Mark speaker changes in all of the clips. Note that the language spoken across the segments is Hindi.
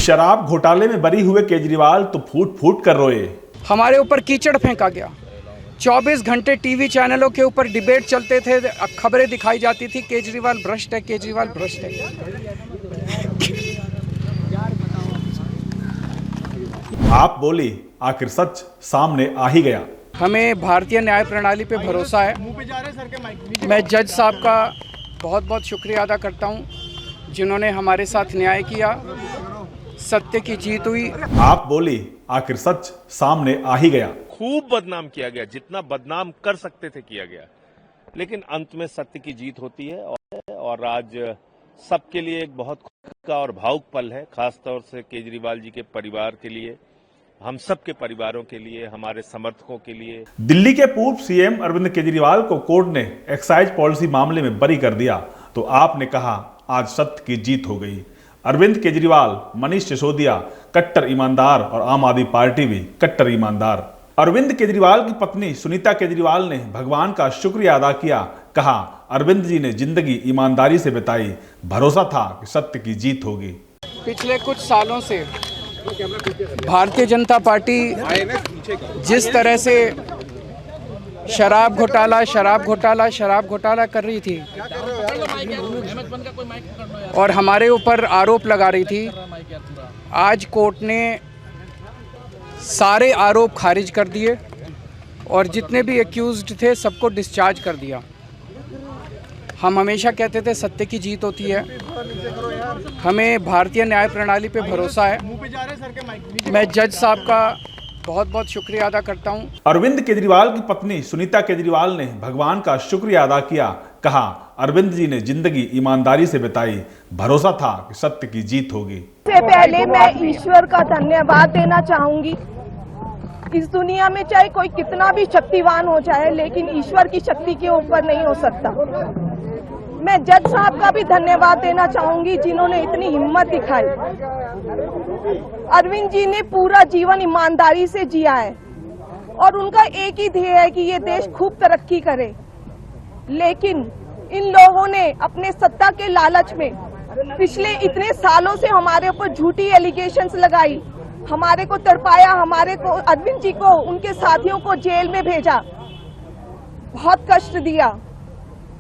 Speaker 1: शराब घोटाले में बरी हुए केजरीवाल तो फूट फूट कर रोए।
Speaker 2: हमारे ऊपर कीचड़ फेंका गया। 24 घंटे टीवी चैनलों के ऊपर डिबेट चलते थे, खबरें दिखाई जाती थी, केजरीवाल भ्रष्ट है, केजरीवाल भ्रष्ट है।
Speaker 1: आप बोली, आखिर सच सामने आ ही गया।
Speaker 2: हमें भारतीय न्याय प्रणाली पे भरोसा है। मैं जज साहब का बहुत बहुत शुक्रिया अदा करता हूं, जिन्होंने हमारे साथ न्याय किया, सत्य की जीत हुई।
Speaker 1: आप बोली, आखिर सच सामने आ ही गया।
Speaker 3: खूब बदनाम किया गया, जितना बदनाम कर सकते थे किया गया, लेकिन अंत में सत्य की जीत होती है। और आज सबके लिए एक बहुत खुशी का और भावुक पल है, खासतौर से केजरीवाल जी के परिवार के लिए, हम सबके परिवारों के लिए, हमारे समर्थकों के लिए।
Speaker 1: दिल्ली के पूर्व सीएम अरविंद केजरीवाल को कोर्ट ने एक्साइज पॉलिसी मामले में बरी कर दिया तो आपने कहा आज सत्य की जीत हो गई। अरविंद केजरीवाल, मनीष सिसोदिया कट्टर ईमानदार और आम आदमी पार्टी भी कट्टर ईमानदार। अरविंद केजरीवाल की पत्नी सुनीता केजरीवाल ने भगवान का शुक्रिया अदा किया। कहा अरविंद जी ने जिंदगी ईमानदारी से बिताई, भरोसा था कि सत्य की जीत होगी।
Speaker 2: पिछले कुछ सालों से भारतीय जनता पार्टी जिस तरह से शराब घोटाला कर रही थी और हमारे ऊपर आरोप लगा रही थी, आज कोर्ट ने सारे आरोप खारिज कर दिए और जितने भी एक्यूज्ड थे सबको डिस्चार्ज कर दिया। हम हमेशा कहते थे सत्य की जीत होती है। हमें भारतीय न्याय प्रणाली पे भरोसा है। मैं जज साहब का बहुत बहुत शुक्रिया अदा करता हूं।
Speaker 1: अरविंद केजरीवाल की पत्नी सुनीता केजरीवाल ने भगवान का शुक्रिया अदा किया। कहा अरविंद जी ने जिंदगी ईमानदारी से बिताई, भरोसा था कि सत्य की जीत होगी।
Speaker 4: सबसे पहले मैं ईश्वर का धन्यवाद देना चाहूंगी। इस दुनिया में चाहे कोई कितना भी शक्तिवान हो जाए, लेकिन ईश्वर की शक्ति के ऊपर नहीं हो सकता। मैं जज साहब का भी धन्यवाद देना चाहूंगी, जिन्होंने इतनी हिम्मत दिखाई। अरविंद जी ने पूरा जीवन ईमानदारी से जिया है और उनका एक ही ध्येय है कि ये देश खूब तरक्की करे, लेकिन इन लोगों ने अपने सत्ता के लालच में पिछले इतने सालों से हमारे ऊपर झूठी एलिगेशंस लगाई, हमारे को तड़पाया, हमारे को, अरविंद जी को, उनके साथियों को जेल में भेजा, बहुत कष्ट दिया,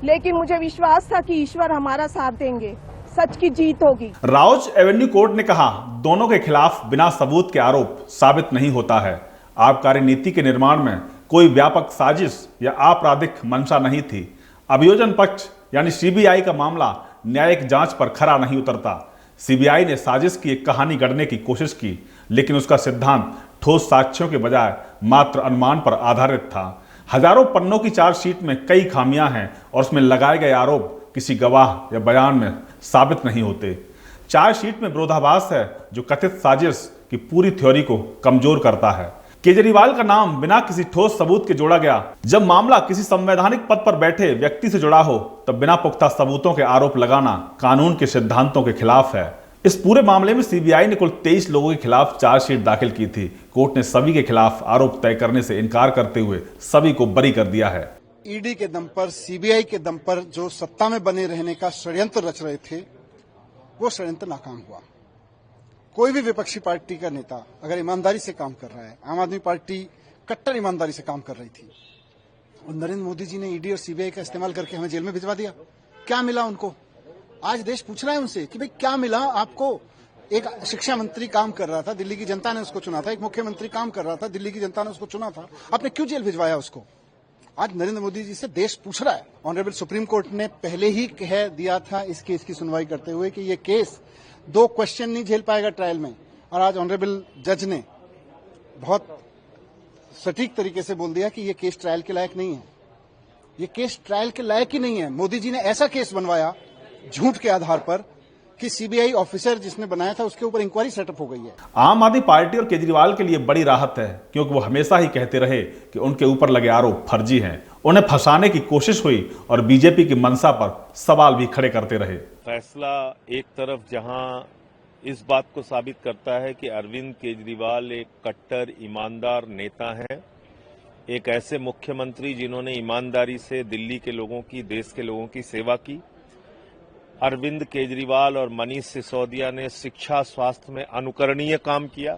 Speaker 4: लेकिन मुझे विश्वास था कि ईश्वर हमारा साथ देंगे, सच की जीत होगी।
Speaker 1: राउज एवेन्यू कोर्ट ने कहा दोनों के खिलाफ बिना सबूत के आरोप साबित नहीं होता है। आबकारी नीति के निर्माण में कोई व्यापक साजिश या आपराधिक मंशा नहीं थी। अभियोजन पक्ष यानी सीबीआई का मामला न्यायिक जांच पर खरा नहीं उतरता। सीबीआई ने साजिश की एक कहानी गढ़ने की कोशिश की, लेकिन उसका सिद्धांत ठोस साक्ष्यों के बजाय मात्र अनुमान पर आधारित था। हजारों पन्नों की चार्जशीट में कई खामियां हैं और उसमें लगाए गए आरोप किसी गवाह या बयान में साबित नहीं होते। चार्जशीट में विरोधाभास है जो कथित साजिश की पूरी थ्योरी को कमजोर करता है। केजरीवाल का नाम बिना किसी ठोस सबूत के जोड़ा गया। जब मामला किसी संवैधानिक पद पर बैठे व्यक्ति से जुड़ा हो तब बिना पुख्ता सबूतों के आरोप लगाना कानून के सिद्धांतों के खिलाफ है। इस पूरे मामले में सीबीआई ने कुल 23 लोगों के खिलाफ चार्जशीट दाखिल की थी। कोर्ट ने सभी के खिलाफ आरोप तय करने से इनकार करते हुए सभी को बरी कर दिया है।
Speaker 5: ईडी के दम पर, सीबीआई के दम पर जो सत्ता में बने रहने का षड्यंत्र रच रहे थे, वो षड्यंत्र नाकाम हुआ। कोई भी विपक्षी पार्टी का नेता अगर ईमानदारी से काम कर रहा है, आम आदमी पार्टी कट्टर ईमानदारी से काम कर रही थी, और नरेंद्र मोदी जी ने ईडी और सीबीआई का इस्तेमाल करके हमें जेल में भिजवा दिया। क्या मिला उनको? आज देश पूछ रहा है उनसे कि भाई क्या मिला आपको? एक शिक्षा मंत्री काम कर रहा था, दिल्ली की जनता ने उसको चुना था। एक मुख्यमंत्री काम कर रहा था, दिल्ली की जनता ने उसको चुना था। आपने क्यों जेल भिजवाया उसको? आज नरेंद्र मोदी जी से देश पूछ रहा है। ऑनरेबल सुप्रीम कोर्ट ने पहले ही कह दिया था इस केस की सुनवाई करते हुए कि ये केस 2 क्वेश्चन नहीं झेल पाएगा ट्रायल में, और आज ऑनरेबल जज ने बहुत सटीक तरीके से बोल दिया कि ये केस ट्रायल के लायक नहीं है। ये केस ट्रायल के लायक ही नहीं है। मोदी जी ने ऐसा केस बनवाया झूठ के आधार पर कि सीबीआई ऑफिसर जिसने बनाया था उसके ऊपर इंक्वायरी सेटअप हो गई है।
Speaker 1: आम आदमी पार्टी और केजरीवाल के लिए बड़ी राहत है, क्योंकि वो हमेशा ही कहते रहे कि उनके ऊपर लगे आरोप फर्जी हैं। उन्हें फंसाने की कोशिश हुई और बीजेपी की मंशा पर सवाल भी खड़े करते रहे।
Speaker 3: फैसला एक तरफ जहां इस बात को साबित करता है कि अरविंद केजरीवाल एक कट्टर ईमानदार नेता हैं, एक ऐसे मुख्यमंत्री जिन्होंने ईमानदारी से दिल्ली के लोगों की, देश के लोगों की सेवा की। अरविंद केजरीवाल और मनीष सिसोदिया ने शिक्षा स्वास्थ्य में अनुकरणीय काम किया।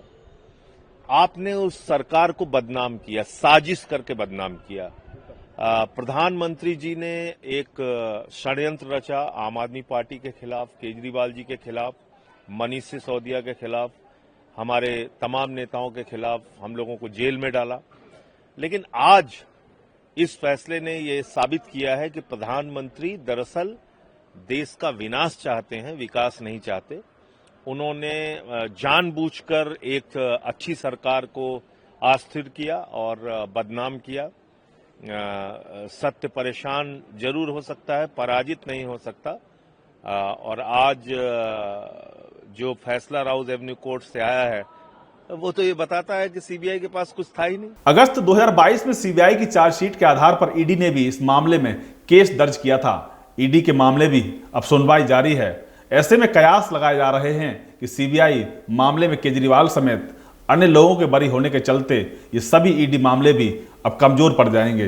Speaker 3: आपने उस सरकार को बदनाम किया, साजिश करके बदनाम किया। प्रधानमंत्री जी ने एक षड्यंत्र रचा आम आदमी पार्टी के खिलाफ, केजरीवाल जी के खिलाफ, मनीष सिसोदिया के खिलाफ, हमारे तमाम नेताओं के खिलाफ, हम लोगों को जेल में डाला। लेकिन आज इस फैसले ने ये साबित किया है कि प्रधानमंत्री दरअसल देश का विनाश चाहते हैं, विकास नहीं चाहते। उन्होंने जानबूझकर एक अच्छी सरकार को अस्थिर किया और बदनाम किया। सत्य परेशान जरूर हो सकता है, पराजित नहीं हो सकता। और आज जो फैसला राउज एवेन्यू कोर्ट से आया है वो तो ये बताता है कि सीबीआई के पास कुछ था ही नहीं।
Speaker 1: अगस्त 2022 में सीबीआई की चार्जशीट के आधार पर ईडी ने भी इस मामले में केस दर्ज किया था। ईडी के मामले भी अब सुनवाई जारी है। ऐसे में कयास लगाए जा रहे हैं कि सीबीआई मामले में केजरीवाल समेत अन्य लोगों के बरी होने के चलते ये सभी ईडी मामले भी अब कमजोर पड़ जाएंगे।